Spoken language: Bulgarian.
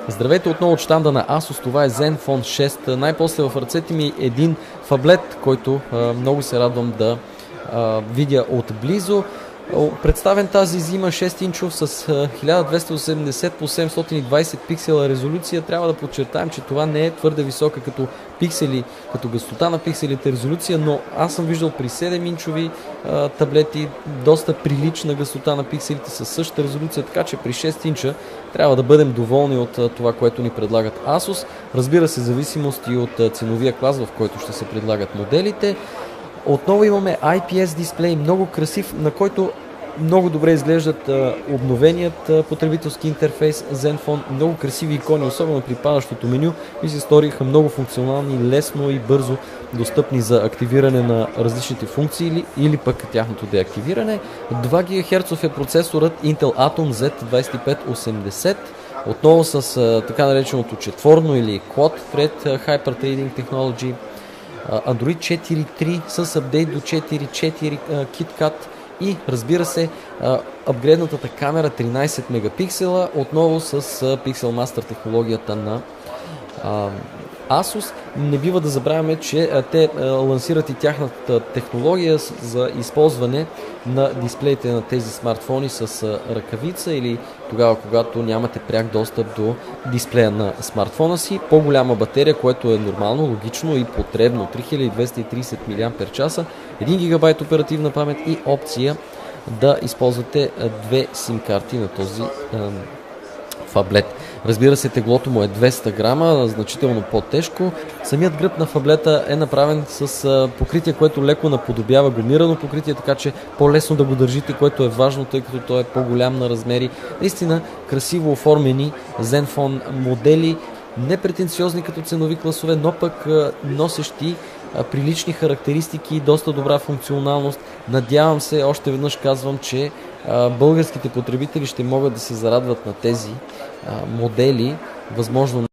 Здравейте отново от щанда на Asus, това е Zenfone 6. Най-после в ръцете ми един фаблет, който много се радвам да видя отблизо. Представен тази зима 6-инчов с 1280 по 720 пиксела резолюция. Трябва да подчертаем, че това не е твърде висока като пиксели, като гъстота на пикселите резолюция, но аз съм виждал при 7-инчови таблети доста прилична гъстота на пикселите със същата резолюция, така че при 6 инча трябва да бъдем доволни от това, което ни предлагат Asus. Разбира се, зависимост и от ценовия клас, в който ще се предлагат моделите. Отново имаме IPS дисплей, много красив, на който много добре изглеждат обновеният потребителски интерфейс Zenfone, много красиви икони, особено при падащото меню, ми се сториха много функционални, лесно и бързо достъпни за активиране на различните функции или пък тяхното деактивиране. 2 ГГц е процесорът Intel Atom Z2580, отново с така нареченото четворно или Quad Thread Hyper-Threading Technology. Android 4.3 с апдейт до 4.4 KitKat и разбира се апгрейднатата камера 13 мегапиксела, отново с Pixel Master технологията на Asus. Не бива да забравяме, че те лансират и тяхната технология за използване на дисплеите на тези смартфони с ръкавица или тогава, когато нямате пряк достъп до дисплея на смартфона си. По-голяма батерия, което е нормално, логично и потребно. 3230 мАч, 1 ГБ оперативна памет и опция да използвате две сим карти на този фаблет. Разбира се, теглото му е 200 грама, значително по-тежко. Самият гръб на фаблета е направен с покритие, което леко наподобява гумирано покритие, така че по-лесно да го държите, което е важно, тъй като той е по-голям на размери. Наистина красиво оформени Zenfone модели, непретенциозни като ценови класове, но пък носещи прилични характеристики и доста добра функционалност. Надявам се, още веднъж казвам, че българските потребители ще могат да се зарадват на тези модели, възможно